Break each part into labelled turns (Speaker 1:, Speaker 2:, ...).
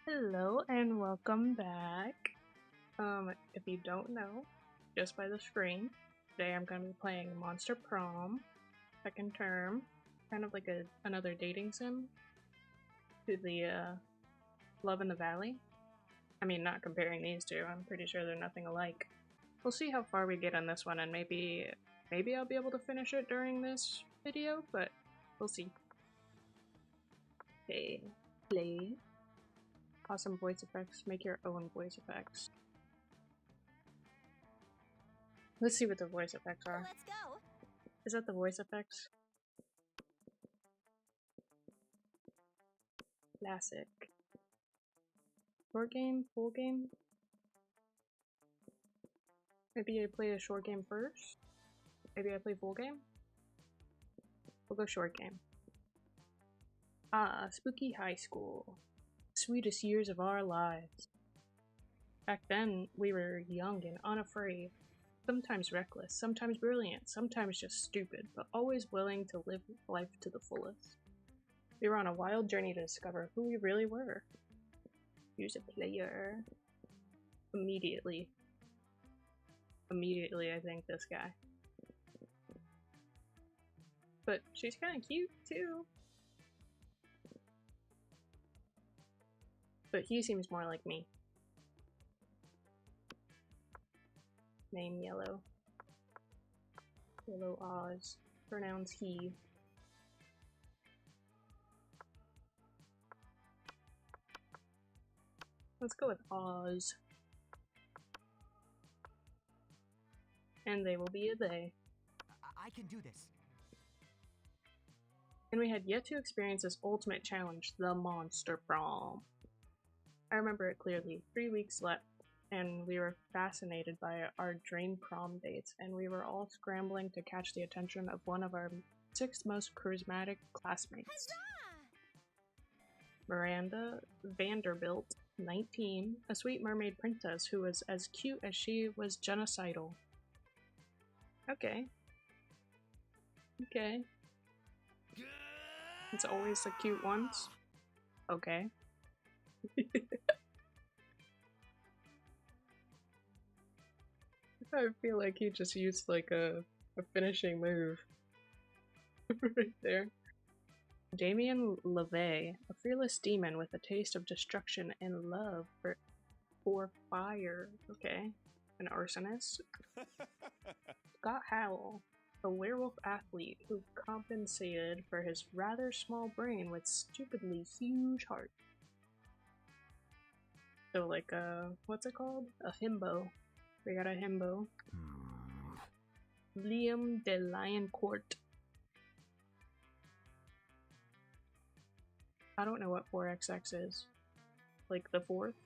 Speaker 1: Hello and welcome back. If you don't know, just by the screen, today I'm going to be playing Monster Prom, second term, kind of like another dating sim to the Love in the Valley. I mean, not comparing these two, I'm pretty sure they're nothing alike. We'll see how far we get on this one, and maybe I'll be able to finish it during this video, but we'll see. Okay, play. Awesome voice effects. Make your own voice effects. Let's see what the voice effects are.
Speaker 2: Let's go.
Speaker 1: Is that the voice effects? Classic. Short game? Full game? Maybe I play a short game first? Maybe I play full game? We'll go short game. Spooky high school. Sweetest years of our lives. Back then, we were young and unafraid. Sometimes reckless, sometimes brilliant, sometimes just stupid, but always willing to live life to the fullest. We were on a wild journey to discover who we really were. Here's a player. Immediately, I think this guy. But she's kind of cute, too. But he seems more like me. Name Yellow. Yellow Oz. Pronouns he. Let's go with Oz. And they will be a they.
Speaker 3: I can do this.
Speaker 1: And we had yet to experience this ultimate challenge, the Monster Prom. I remember it clearly. 3 weeks left, and we were fascinated by our dream prom dates, and we were all scrambling to catch the attention of one of our 6 most charismatic classmates.
Speaker 2: Huzzah!
Speaker 1: Miranda Vanderbilt, 19, a sweet mermaid princess who was as cute as she was genocidal. Okay. Okay. It's always the cute ones. Okay. I feel like he just used like a finishing move. Right there. Damien LeVay, a fearless demon with a taste of destruction and love for fire. Okay. An arsonist. Scott Howell, a werewolf athlete who compensated for his rather small brain with stupidly huge heart. So like what's it called? A himbo. We got a himbo. Liam de Lioncourt. I don't know what 4XX is. Like the fourth?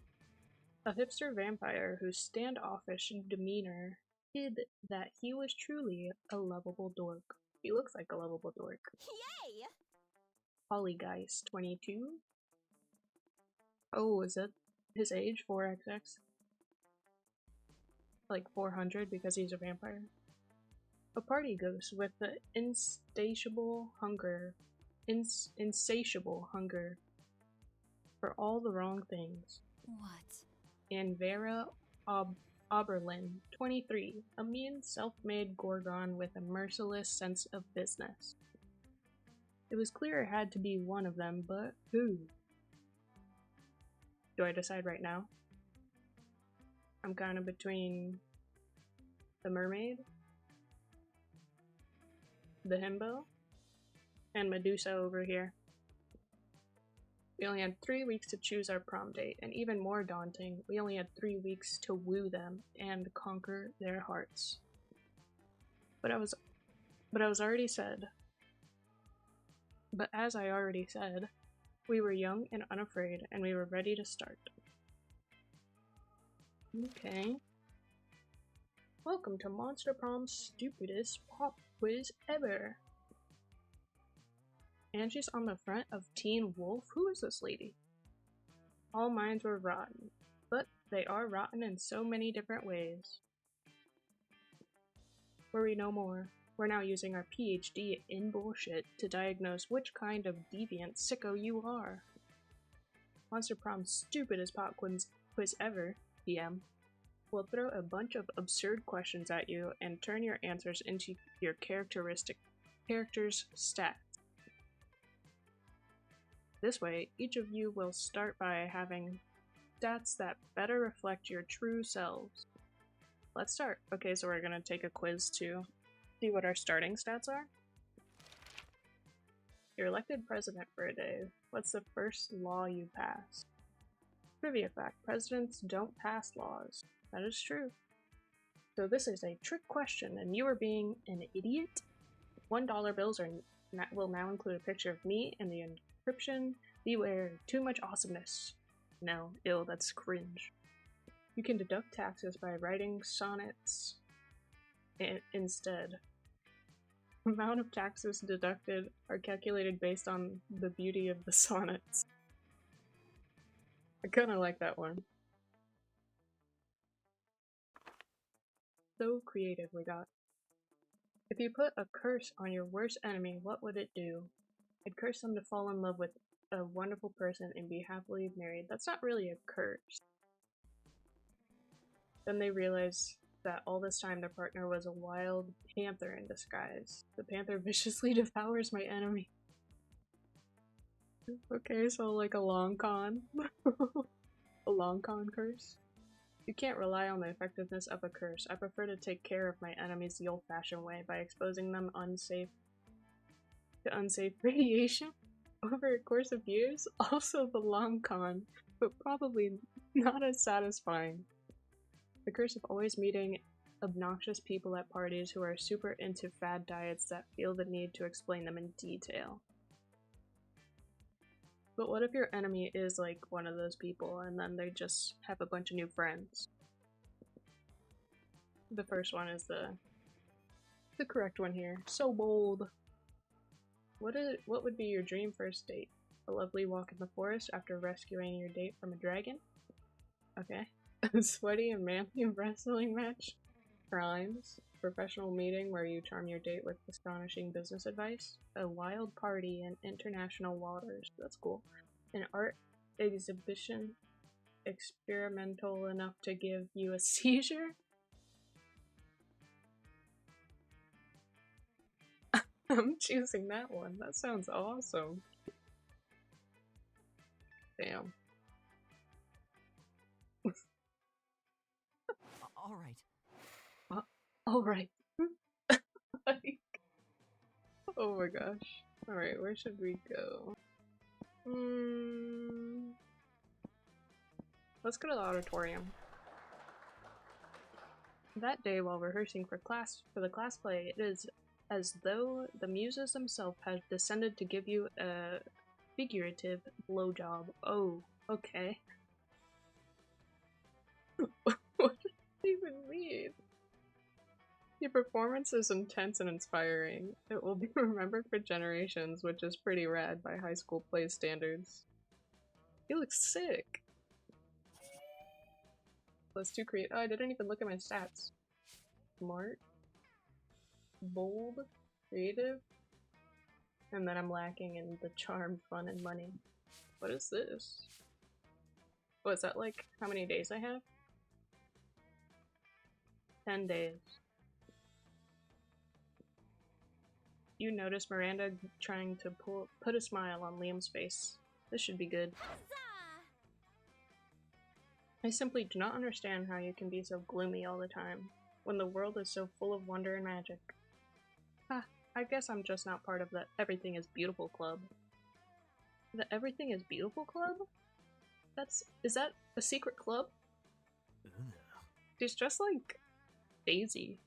Speaker 1: A hipster vampire whose standoffish demeanor hid that he was truly a lovable dork. He looks like a lovable dork.
Speaker 2: Yay!
Speaker 1: Polygeist, 22. Oh, is that his age? 4XX? Like 400 because he's a vampire? A party ghost with the insatiable hunger for all the wrong things.
Speaker 2: What?
Speaker 1: And Vera Oberlin, 23, a mean, self-made Gorgon with a merciless sense of business. It was clear it had to be one of them, but who? Do I decide right now? I'm kind of between the mermaid, the himbo, and Medusa over here. We only had 3 weeks to choose our prom date, and even more daunting, we only had 3 weeks to woo them and conquer their hearts. But as I already said, we were young and unafraid, and we were ready to start. Okay. Welcome to Monster Prom's stupidest pop quiz ever. Angie's on the front of Teen Wolf. Who is this lady? All minds were rotten, but they are rotten in so many different ways. Worry no more. We're now using our PhD in bullshit to diagnose which kind of deviant sicko you are. Monster Prom's stupidest pop quiz ever, PM. We'll throw a bunch of absurd questions at you and turn your answers into your character's stats. This way, each of you will start by having stats that better reflect your true selves. Let's start. Okay, so we're gonna take a quiz to see what our starting stats are. You're elected president for a day. What's the first law you passed? Trivia fact, presidents don't pass laws. That is true. So this is a trick question, and you are being an idiot? $1 bills will now include a picture of me and the inscription, "Beware, too much awesomeness." No, ill, that's cringe. You can deduct taxes by writing sonnets instead. The amount of taxes deducted are calculated based on the beauty of the sonnets. I kinda like that one. So creative we got. If you put a curse on your worst enemy, what would it do? I'd curse them to fall in love with a wonderful person and be happily married. That's not really a curse. Then they realize that all this time their partner was a wild panther in disguise. The panther viciously devours my enemy. Okay, so like a long con. A long con curse. You can't rely on the effectiveness of a curse. I prefer to take care of my enemies the old-fashioned way by exposing them to unsafe radiation over a course of years. Also the long con, but probably not as satisfying. The curse of always meeting obnoxious people at parties who are super into fad diets that feel the need to explain them in detail. But what if your enemy is like one of those people and then they just have a bunch of new friends? The first one is the correct one here. So bold. What would be your dream first date? A lovely walk in the forest after rescuing your date from a dragon? Okay. A sweaty and manly wrestling match? Crimes? Professional meeting where you charm your date with astonishing business advice? A wild party in international waters? That's cool. An art exhibition experimental enough to give you a seizure? I'm choosing that one. That sounds awesome. Damn.
Speaker 3: All right.
Speaker 1: All right. Like, oh my gosh. All right, where should we go? Let's go to the auditorium. That day, while rehearsing for the class play, it is as though the muses themselves had descended to give you a figurative blowjob. Oh, okay. What does it even mean? Your performance is intense and inspiring. It will be remembered for generations, which is pretty rad by high school play standards. You look sick. Plus 2 create. Oh, I didn't even look at my stats. Smart. Bold. Creative. And then I'm lacking in the charm, fun, and money. What is this? Oh, is that like how many days I have? 10 days. You notice Miranda trying to put a smile on Liam's face. This should be good. I simply do not understand how you can be so gloomy all the time, when the world is so full of wonder and magic. Ha, I guess I'm just not part of the Everything is Beautiful club. The Everything is Beautiful club? Is that a secret club? She's just like Daisy.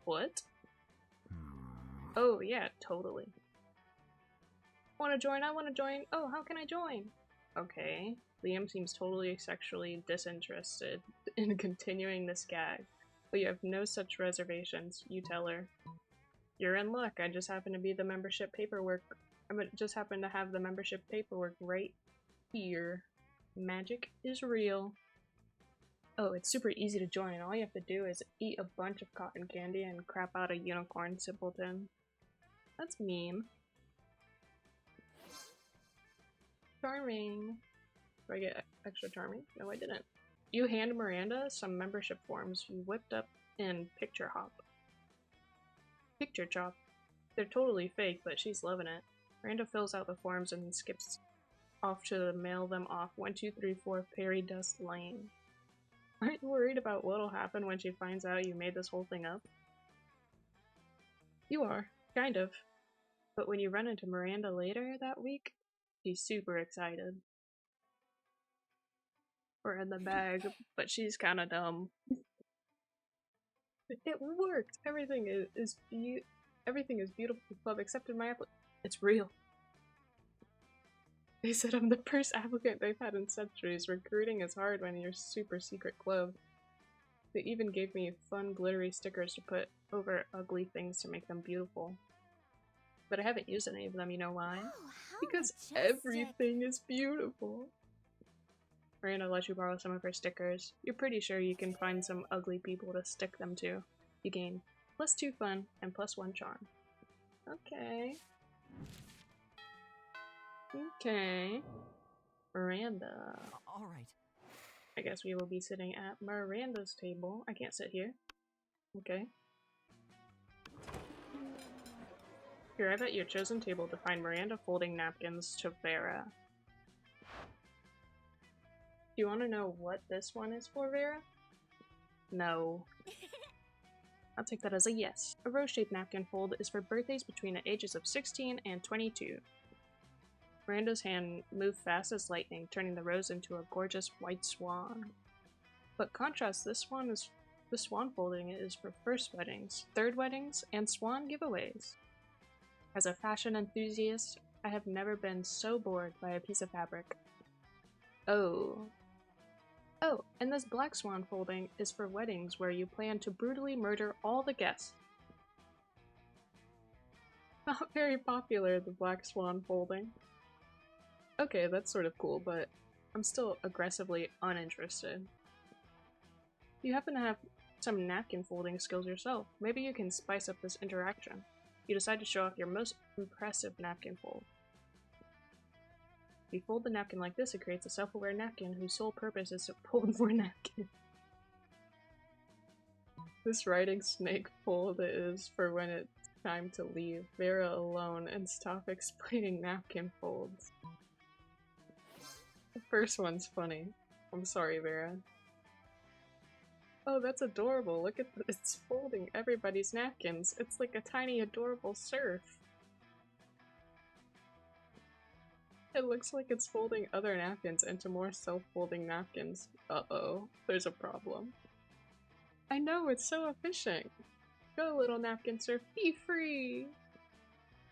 Speaker 1: What? Oh yeah, totally. Wanna join? I wanna join. Oh, how can I join? Okay. Liam seems totally sexually disinterested in continuing this gag, but you have no such reservations. You tell her. You're in luck. I just happen to have the membership paperwork right here. Magic is real. Oh, it's super easy to join. All you have to do is eat a bunch of cotton candy and crap out a unicorn simpleton. That's mean. Charming. Do I get extra charming? No, I didn't. You hand Miranda some membership forms you whipped up in Picture Hop. Picture Chop. They're totally fake, but she's loving it. Miranda fills out the forms and skips off to mail them off 1234 Perry Dust Lane. Aren't you worried about what'll happen when she finds out you made this whole thing up? You are, kind of. But when you run into Miranda later that week, she's super excited. We're in the bag, but she's kinda dumb. It worked! Everything is beautiful club except in my application. It's real. They said I'm the first applicant they've had in centuries. Recruiting is hard when you're super secret club. They even gave me fun glittery stickers to put over ugly things to make them beautiful. But I haven't used any of them, you know why?
Speaker 2: Oh,
Speaker 1: Because
Speaker 2: majestic.
Speaker 1: everything is beautiful. Miranda let you borrow some of her stickers. You're pretty sure you can find some ugly people to stick them to. You gain +2 fun and +1 charm. Okay. Okay. Miranda.
Speaker 3: All right.
Speaker 1: I guess we will be sitting at Miranda's table. I can't sit here. Okay. Here, I've at your chosen table to find Miranda folding napkins to Vera. Do you want to know what this one is for, Vera? No. I'll take that as a yes. A rose-shaped napkin fold is for birthdays between the ages of 16 and 22. Miranda's hand moved fast as lightning, turning the rose into a gorgeous white swan. But contrast, the swan folding is for first weddings, third weddings, and swan giveaways. As a fashion enthusiast, I have never been so bored by a piece of fabric. Oh, and this black swan folding is for weddings where you plan to brutally murder all the guests. Not very popular, the black swan folding. Okay, that's sort of cool, but I'm still aggressively uninterested. You happen to have some napkin folding skills yourself. Maybe you can spice up this interaction. You decide to show off your most impressive napkin fold. If you fold the napkin like this, it creates a self-aware napkin whose sole purpose is to fold more napkins. This riding snake fold is for when it's time to leave Vera alone and stop explaining napkin folds. The first one's funny. I'm sorry, Vera. Oh, that's adorable. Look at it's folding everybody's napkins. It's like a tiny adorable surf. It looks like it's folding other napkins into more self-folding napkins. Uh-oh, there's a problem. I know, it's so efficient. Go, little napkin surf, be free!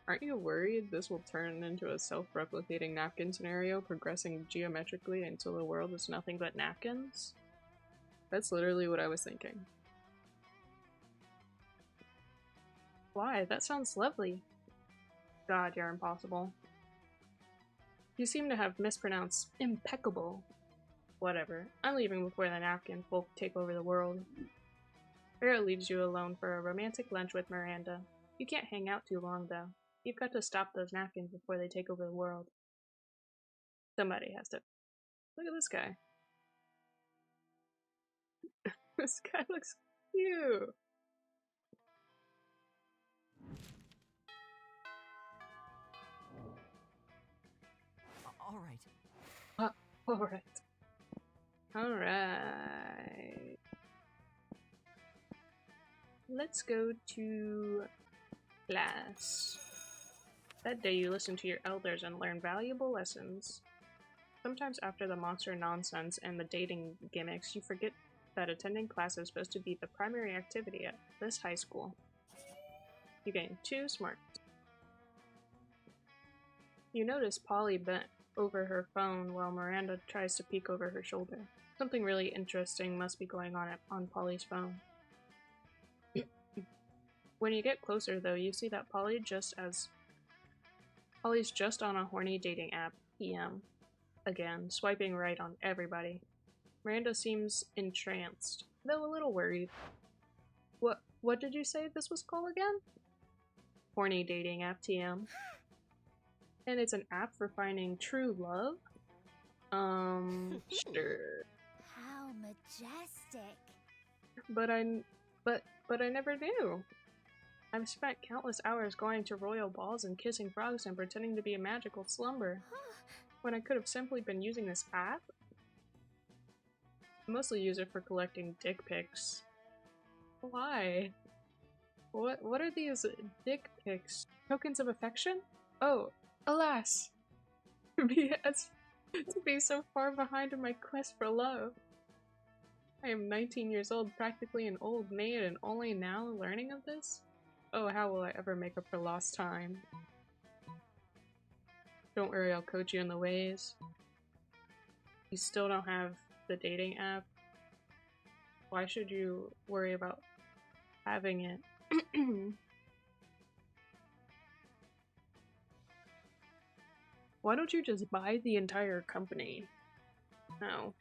Speaker 1: Aren't you worried this will turn into a self-replicating napkin scenario, progressing geometrically until the world is nothing but napkins? That's literally what I was thinking. Why? That sounds lovely. God, you're impossible. You seem to have mispronounced impeccable. Whatever. I'm leaving before the napkin folk take over the world. Vera leaves you alone for a romantic lunch with Miranda. You can't hang out too long, though. You've got to stop those napkins before they take over the world. Somebody has to. Look at this guy. This guy looks cute.
Speaker 3: All right.
Speaker 1: Alright. Alright. Let's go to class. That day you listen to your elders and learn valuable lessons. Sometimes after the monster nonsense and the dating gimmicks, you forget that attending class is supposed to be the primary activity at this high school. You gain 2 smarts. You notice Polly bent over her phone while Miranda tries to peek over her shoulder. Something really interesting must be going on Polly's phone. When you get closer, though, you see that Polly's just on a horny dating app, PM. Again, swiping right on everybody. Miranda seems entranced, though a little worried. What did you say this was called again? Horny dating app, TM. And it's an app for finding true love? Sure.
Speaker 2: How majestic.
Speaker 1: But I never knew. I've spent countless hours going to royal balls and kissing frogs and pretending to be a magical slumber, when I could have simply been using this app. I mostly use it for collecting dick pics. Why? What are these dick pics? Tokens of affection? Oh, alas! BS. To be so far behind in my quest for love. I am 19 years old, practically an old maid, and only now learning of this? Oh, how will I ever make up for lost time? Don't worry, I'll coach you in the ways. You still don't have the dating app? Why should you worry about having it? Why don't you just buy the entire company? No.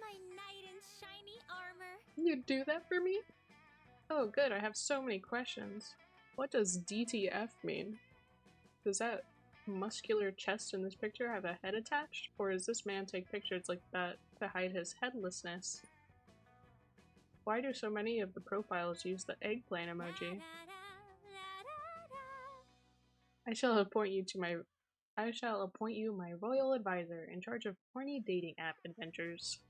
Speaker 2: My knight in shiny armor.
Speaker 1: You'd do that for me? Oh good, I have so many questions. What does DTF mean? Does that muscular chest in this picture have a head attached? Or does this man take pictures like that to hide his headlessness? Why do so many of the profiles use the eggplant emoji? I shall appoint you my royal advisor in charge of horny dating app adventures.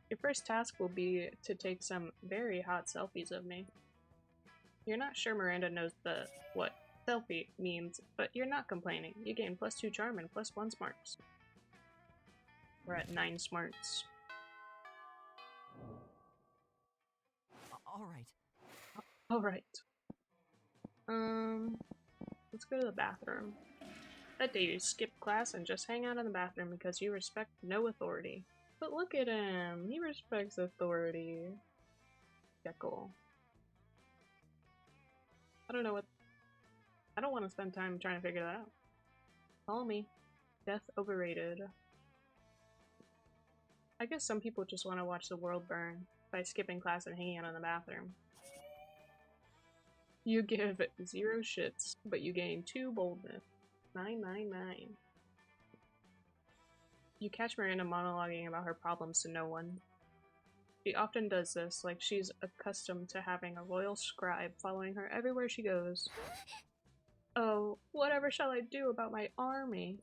Speaker 1: Your first task will be to take some very hot selfies of me. You're not sure Miranda knows what selfie means, but you're not complaining. You gain +2 charm and +1 smarts. We're at 9 smarts. Alright. Let's go to the bathroom. That day you skip class and just hang out in the bathroom because you respect no authority. But look at him, he respects authority. Jekyll. I don't want to spend time trying to figure that out. Follow me. Death overrated. I guess some people just want to watch the world burn by skipping class and hanging out in the bathroom. You give 0 shits, but you gain 2 boldness. 999. You catch Miranda monologuing about her problems to no one. She often does this, like she's accustomed to having a royal scribe following her everywhere she goes. Oh, whatever shall I do about my army?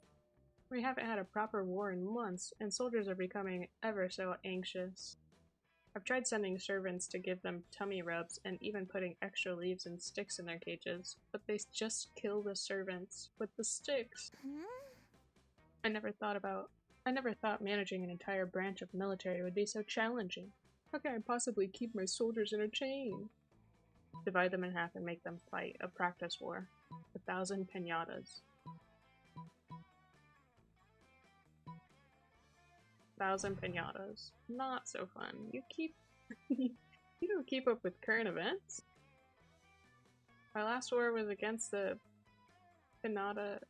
Speaker 1: We haven't had a proper war in months, and soldiers are becoming ever so anxious. I've tried sending servants to give them tummy rubs and even putting extra leaves and sticks in their cages, but they just kill the servants with the sticks. I never thought managing an entire branch of military would be so challenging. How can I possibly keep my soldiers in a chain? Divide them in half and make them fight a practice war. 1,000 piñatas. 1,000 piñatas. Not so fun. You don't keep up with current events? Our last war was against the piñata.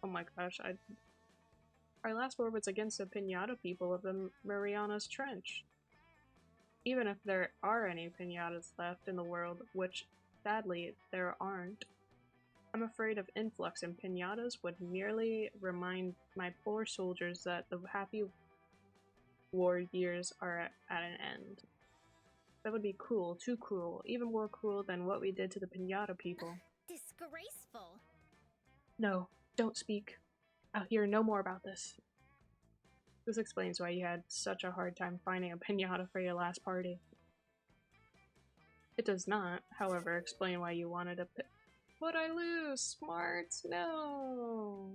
Speaker 1: Oh my gosh, Our last war was against the piñata people of the Marianas Trench. Even if there are any piñatas left in the world, which sadly there aren't, I'm afraid of influx, and piñatas would merely remind my poor soldiers that the happy war years are at an end. That would be cruel, too cruel, even more cruel than what we did to the piñata people.
Speaker 2: Disgraceful.
Speaker 1: No, don't speak. I'll hear no more about this. This explains why you had such a hard time finding a piñata for your last party. It does not, however, explain why you wanted a What'd I lose? Smarts? No!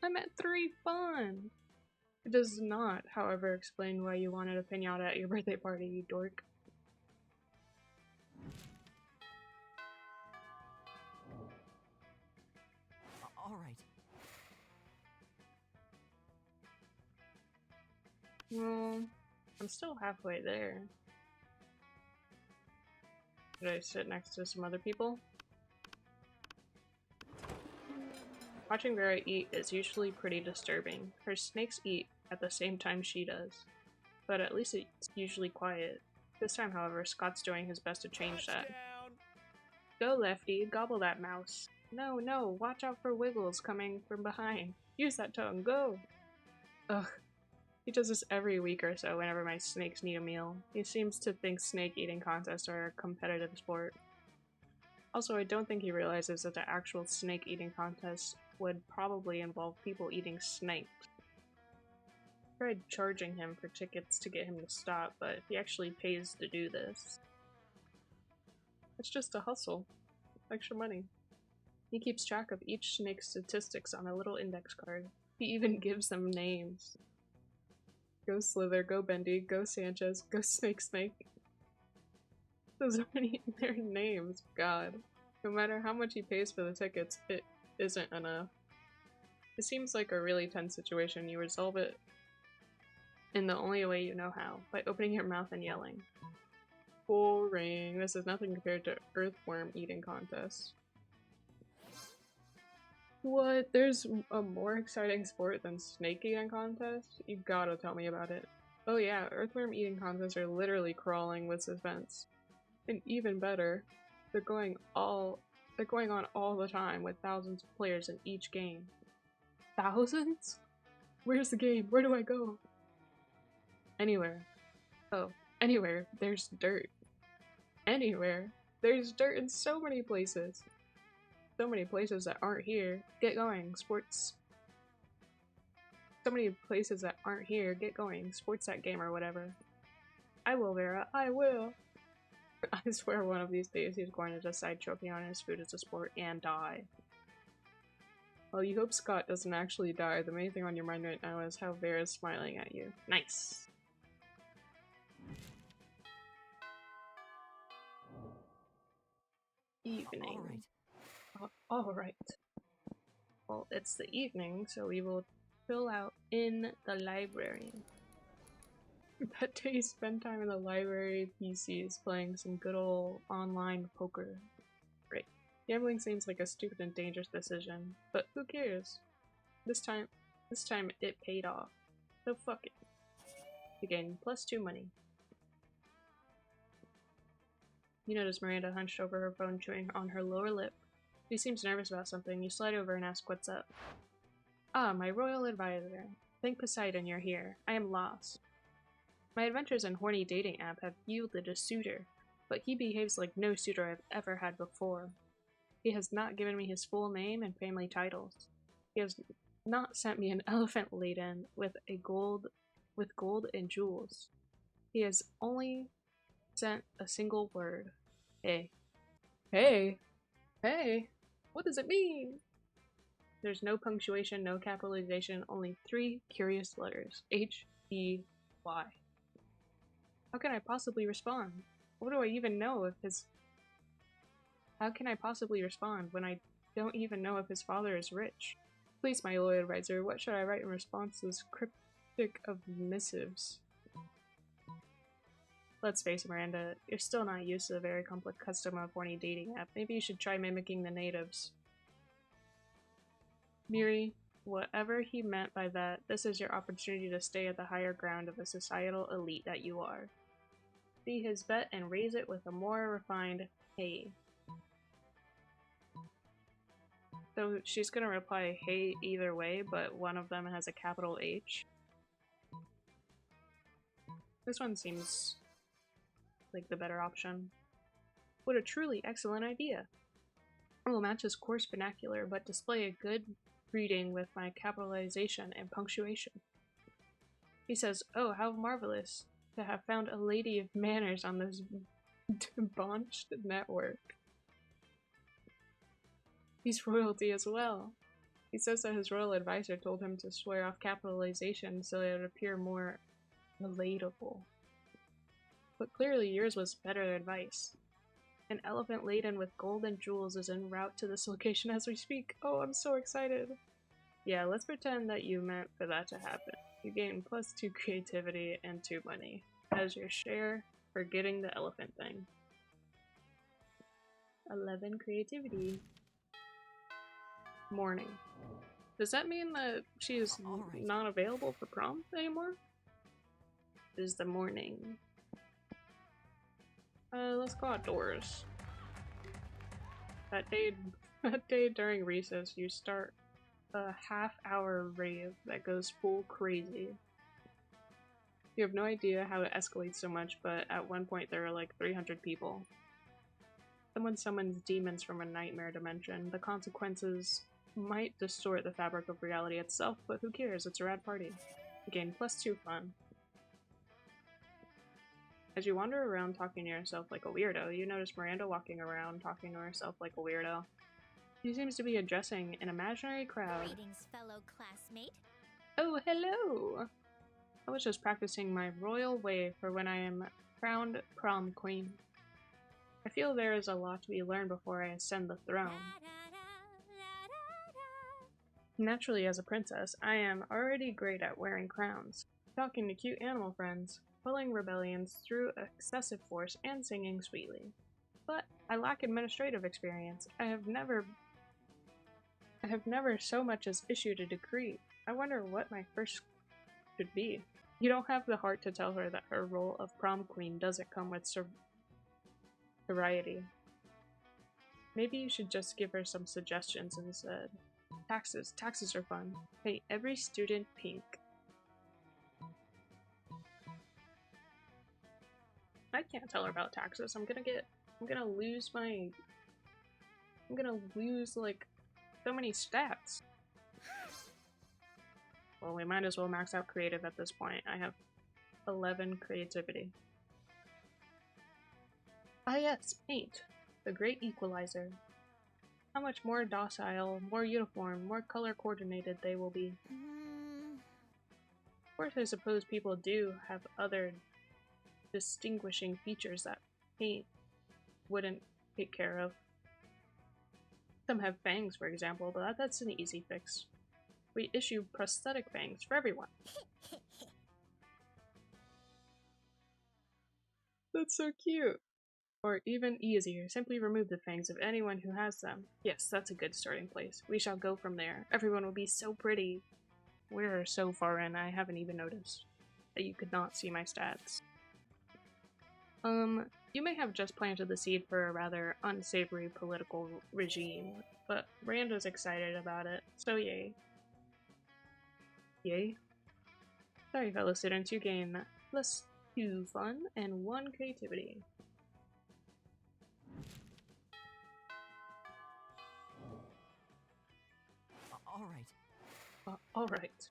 Speaker 1: I'm at 3 fun! It does not, however, explain why you wanted a piñata at your birthday party, you dork.
Speaker 3: Alright.
Speaker 1: Well, I'm still halfway there. Should I sit next to some other people? Watching Vera eat is usually pretty disturbing. Her snakes eat at the same time she does. But at least it's usually quiet. This time, however, Scott's doing his best to change that. Go, Lefty, gobble that mouse. No, no, watch out for Wiggles coming from behind. Use that tongue, go! Ugh. He does this every week or so whenever my snakes need a meal. He seems to think snake eating contests are a competitive sport. Also, I don't think he realizes that the actual snake eating contest would probably involve people eating snakes. I tried charging him for tickets to get him to stop, but he actually pays to do this. It's just a hustle. Extra money. He keeps track of each snake's statistics on a little index card. He even gives them names. Go Slither, go Bendy, go Sanchez, go Snake Snake. Those are their names, god. No matter how much he pays for the tickets, it isn't enough. It seems like a really tense situation. You resolve it in the only way you know how, by opening your mouth and yelling. Boring. This is nothing compared to earthworm eating contests. What? There's a more exciting sport than snake eating contests? You gotta tell me about it. Oh yeah, earthworm eating contests are literally crawling with suspense. And even better, they're going on all the time with thousands of players in each game. Thousands? Where's the game? Where do I go? Anywhere. Oh, anywhere. There's dirt. Anywhere. There's dirt in so many places. So many places that aren't here. Get going, sports. So many places that aren't here. Get going, sports that game or whatever. I will, Vera. I will. I swear one of these days he's going to decide choking on his food is a sport and die. Well, you hope Scott doesn't actually die. The main thing on your mind right now is how Vera's smiling at you. Nice. Evening. Alright. Well, it's the evening, so we will chill out in the library. That day you spend time in the library PCs playing some good old online poker. Great. Gambling seems like a stupid and dangerous decision, but who cares? This time it paid off. So fuck it. You gain +2 money. You notice Miranda hunched over her phone, chewing on her lower lip. She seems nervous about something. You slide over and ask what's up. Ah, my royal advisor. Thank Poseidon you're here. I am lost. My adventures in horny dating app have yielded a suitor, but he behaves like no suitor I've ever had before. He has not given me his full name and family titles. He has not sent me an elephant laden with gold and jewels. He has only sent a single word. Hey. Hey! Hey! What does it mean? There's no punctuation, no capitalization, only 3 curious letters. H-E-Y. How can I possibly respond? What do I even know if his... How can I possibly respond when I don't even know if his father is rich? Please, my loyal advisor, what should I write in response to this cryptic of missives? Let's face it, Miranda, you're still not used to the very complex custom of horny dating app. Maybe you should try mimicking the natives. Miri, whatever he meant by that, this is your opportunity to stay at the higher ground of the societal elite that you are. See his bet and raise it with a more refined hey. So she's gonna reply hey either way, but one of them has a capital H. This one seems like the better option. What a truly excellent idea. I will match his coarse vernacular, but display a good reading with my capitalization and punctuation. He says, oh, how marvelous to have found a lady of manners on this debauched network. He's royalty as well. He says that his royal advisor told him to swear off capitalization so it would appear more relatable. But clearly yours was better advice. An elephant laden with gold and jewels is en route to this location as we speak. Oh, I'm so excited. Yeah, let's pretend that you meant for that to happen. You gain +2 creativity and 2 money as your share for getting the elephant thing. 11 creativity. Morning. Does that mean that she is not available for prom anymore? It is the morning. Let's go outdoors. That day That day during recess, you start a half-hour rave that goes full crazy. You have no idea how it escalates so much, but at one point there are like 300 people. Someone summons demons from a nightmare dimension. The consequences might distort the fabric of reality itself, but who cares? It's a rad party. Again, +2 fun. As you wander around talking to yourself like a weirdo, you notice Miranda walking around talking to herself like a weirdo. She seems to be addressing an imaginary crowd.
Speaker 2: Greetings, fellow classmate.
Speaker 1: Oh, hello! I was just practicing my royal way for when I am crowned prom queen. I feel there is a lot to be learned before I ascend the throne. Naturally, as a princess, I am already great at wearing crowns, talking to cute animal friends, pulling rebellions through excessive force, and singing sweetly. But I lack administrative experience. I have never so much as issued a decree. I wonder what my first should be. You don't have the heart to tell her that her role of prom queen doesn't come with variety. Maybe you should just give her some suggestions instead. Taxes. Taxes are fun. Pay every student pink. I can't tell her about taxes. I'm gonna lose like so many stats. Well, we might as well max out creative at this point. I have 11 creativity. Ah yes, paint. The great equalizer. How much more docile, more uniform, more color coordinated they will be. Of course, I suppose people do have other distinguishing features that paint wouldn't take care of. Some have fangs, for example, but that's an easy fix. We issue prosthetic fangs for everyone. That's so cute! Or even easier, simply remove the fangs of anyone who has them. Yes, that's a good starting place. We shall go from there. Everyone will be so pretty. We're so far in, I haven't even noticed that you could not see my stats. You may have just planted the seed for a rather unsavory political regime, but Miranda's excited about it, so yay. Yay. Sorry, fellow students, you gain +2 fun and 1 creativity.
Speaker 3: Alright.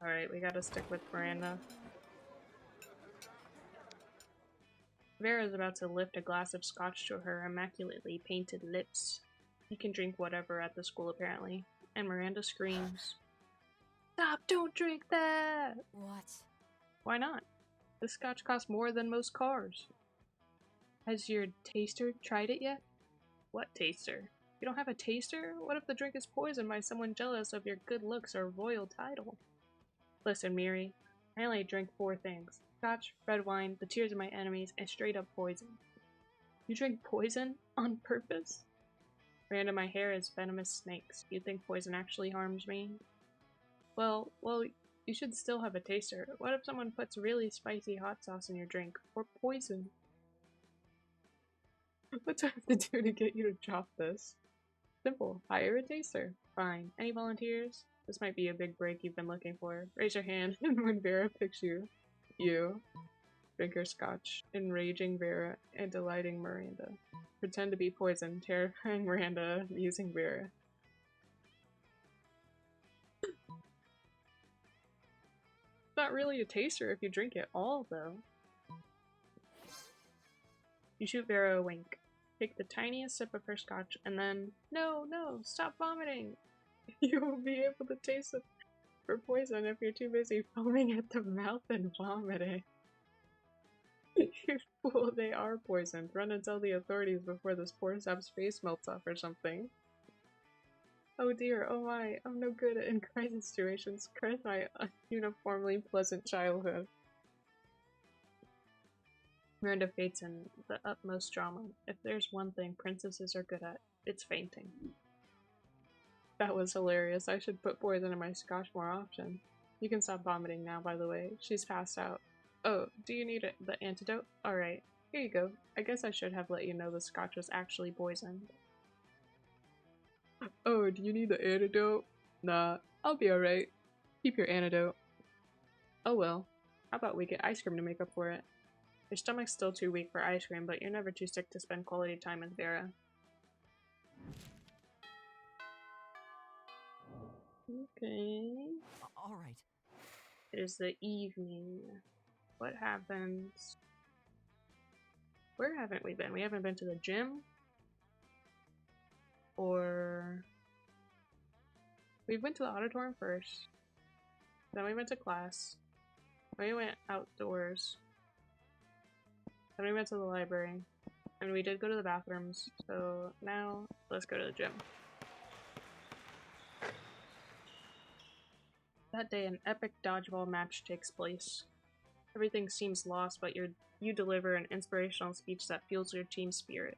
Speaker 1: Alright, we gotta stick with Miranda. Vera's about to lift a glass of scotch to her immaculately painted lips. You can drink whatever at the school, apparently. And Miranda screams, "Stop! Don't drink that!"
Speaker 3: What?
Speaker 1: Why not? The scotch costs more than most cars. Has your taster tried it yet? What taster? You don't have a taster? What if the drink is poisoned by someone jealous of your good looks or royal title? Listen, Miri, I only drink 4 things. Scotch, red wine, the tears of my enemies, and straight up poison. You drink poison? On purpose? Miranda, my hair is venomous snakes. You think poison actually harms me? Well, you should still have a taster. What if someone puts really spicy hot sauce in your drink? Or poison? What do I have to do to get you to drop this? Simple. Hire a taster. Fine. Any volunteers? This might be a big break you've been looking for. Raise your hand when Vera picks you. You. Drink your scotch. Enraging Vera and delighting Miranda. Pretend to be poisoned, terrifying Miranda, using Vera. Not really a taster if you drink it all, though. You shoot Vera a wink. Take the tiniest sip of her scotch, and then, no, stop vomiting! You will be able to taste it for poison if you're too busy foaming at the mouth and vomiting. You fool, they are poisoned. Run and tell the authorities before this poor sap's face melts off or something. Oh dear, oh my, I'm no good in crisis situations. Curse my uniformly pleasant childhood. Miranda faints in the utmost drama. If there's one thing princesses are good at, it's fainting. That was hilarious. I should put poison in my scotch more often. You can stop vomiting now, by the way. She's passed out. Oh, do you need the antidote? Alright, here you go. I guess I should have let you know the scotch was actually poisoned. Oh, do you need the antidote? Nah, I'll be alright. Keep your antidote. Oh well. How about we get ice cream to make up for it? Your stomach's still too weak for ice cream, but you're never too sick to spend quality time with Vera. Okay.
Speaker 3: All right.
Speaker 1: It is the evening. What happens? Where haven't we been? We haven't been to the gym? Or... We went to the auditorium first. Then we went to class. Then we went outdoors. Then we went to the library. And we did go to the bathrooms. So now, let's go to the gym. That day, an epic dodgeball match takes place. Everything seems lost, but you deliver an inspirational speech that fuels your team spirit,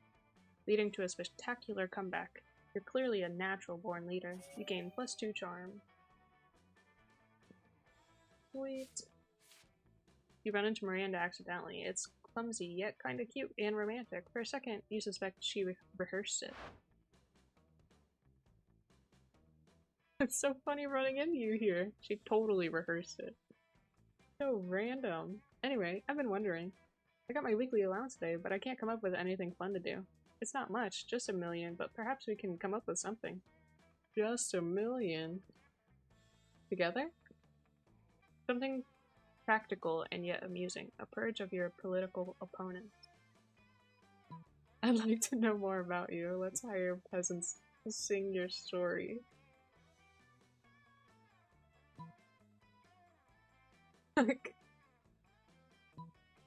Speaker 1: leading to a spectacular comeback. You're clearly a natural-born leader. You gain +2 charm. Sweet. You run into Miranda accidentally. It's clumsy, yet kinda cute and romantic. For a second, you suspect she rehearsed it. It's so funny running into you here. She totally rehearsed it. So random. Anyway, I've been wondering. I got my weekly allowance today, but I can't come up with anything fun to do. It's not much, just $1 million, but perhaps we can come up with something. Just $1 million? Together? Something practical and yet amusing. A purge of your political opponents. I'd like to know more about you. Let's hire peasants to sing your story. Like,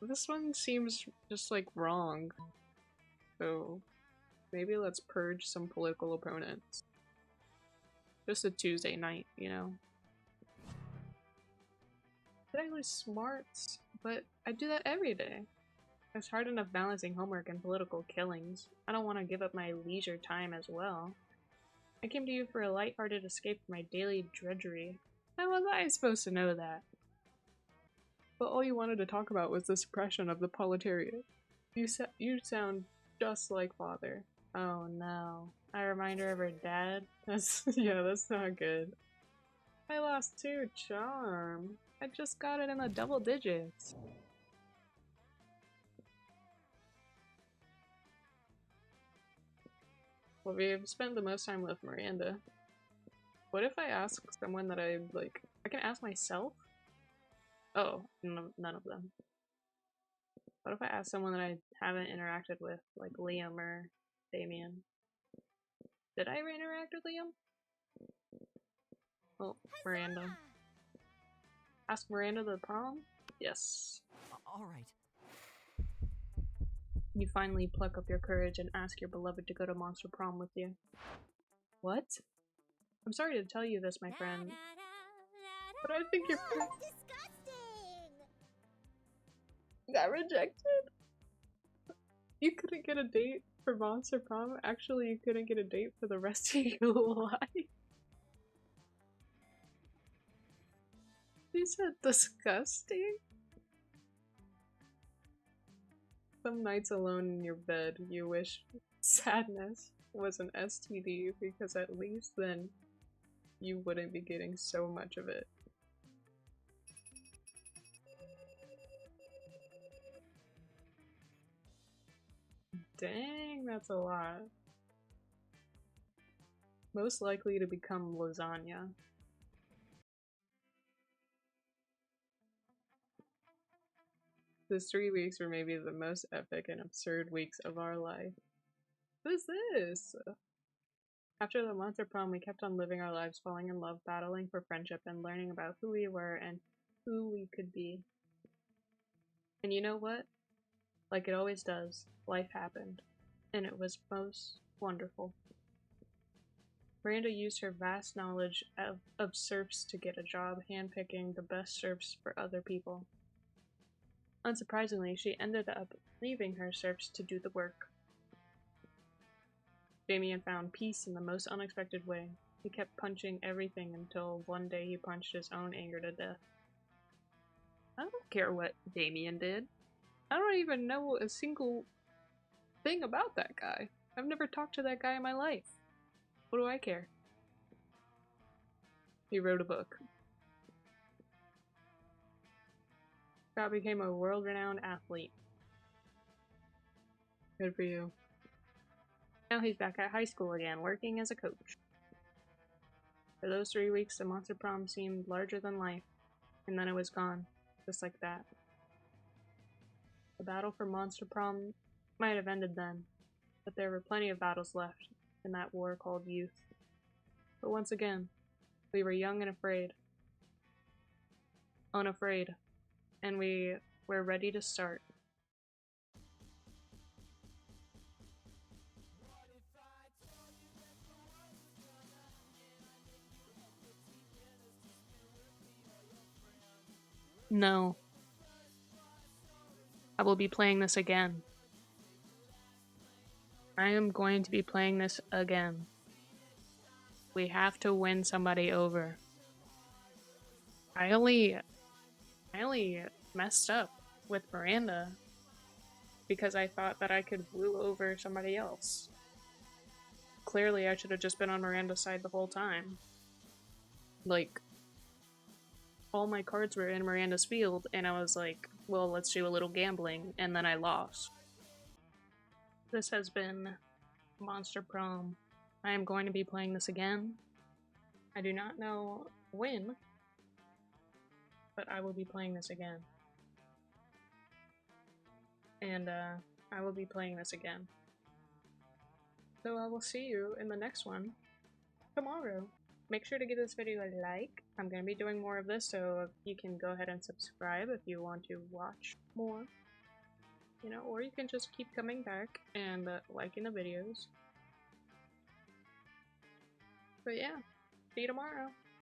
Speaker 1: this one seems just like wrong. So maybe let's purge some political opponents. Just a Tuesday night, you know. Did I lose smarts? But I do that every day. It's hard enough balancing homework and political killings. I don't want to give up my leisure time as well. I came to you for a lighthearted escape from my daily drudgery. How was I supposed to know that? But all you wanted to talk about was the suppression of the proletariat. You sound just like father. Oh no. A reminder of her dad? Yeah, that's not good. I lost 2 charm. I just got it in the double digits. Well, we've spent the most time with Miranda. What if I ask someone that I can ask myself? Oh, none of them. What if I ask someone that I haven't interacted with, like Liam or Damien? Did I interact with Liam? Oh, Miranda. Ask Miranda to the prom? Yes.
Speaker 3: All right.
Speaker 1: You finally pluck up your courage and ask your beloved to go to Monster Prom with you. What? I'm sorry to tell you this, my friend, but I think you're
Speaker 2: Disgusting!
Speaker 1: got rejected. You couldn't get a date for Monster Prom? Actually, you couldn't get a date for the rest of your life. You said disgusting? Some nights alone in your bed, you wish sadness was an STD because at least then you wouldn't be getting so much of it. Dang, that's a lot. Most likely to become lasagna. These 3 weeks were maybe the most epic and absurd weeks of our life. What is this? After the Monster Prom, we kept on living our lives, falling in love, battling for friendship, and learning about who we were and who we could be. And you know what? Like it always does, life happened. And it was most wonderful. Miranda used her vast knowledge of serfs to get a job, handpicking the best serfs for other people. Unsurprisingly, she ended up leaving her serfs to do the work. Damien found peace in the most unexpected way. He kept punching everything until one day he punched his own anger to death. I don't care what Damien did. I don't even know a single thing about that guy. I've never talked to that guy in my life. What do I care? He wrote a book. Scott became a world-renowned athlete. Good for you. Now he's back at high school again, working as a coach. For those 3 weeks, the Monster Prom seemed larger than life, and then it was gone, just like that. The battle for Monster Prom might have ended then, but there were plenty of battles left in that war called youth. But once again, we were young and afraid. Unafraid. And we were ready to start. No. I will be playing this again. I am going to be playing this again. We have to win somebody over. I only messed up with Miranda because I thought that I could woo over somebody else. Clearly, I should have just been on Miranda's side the whole time. Like, all my cards were in Miranda's field, and I was like, well, let's do a little gambling, and then I lost. This has been Monster Prom. I am going to be playing this again. I do not know when, but I will be playing this again. And I will be playing this again. So I will see you in the next one tomorrow. Make sure to give this video a like. I'm going to be doing more of this, so you can go ahead and subscribe if you want to watch more. You know, or you can just keep coming back and liking the videos. But yeah, see you tomorrow.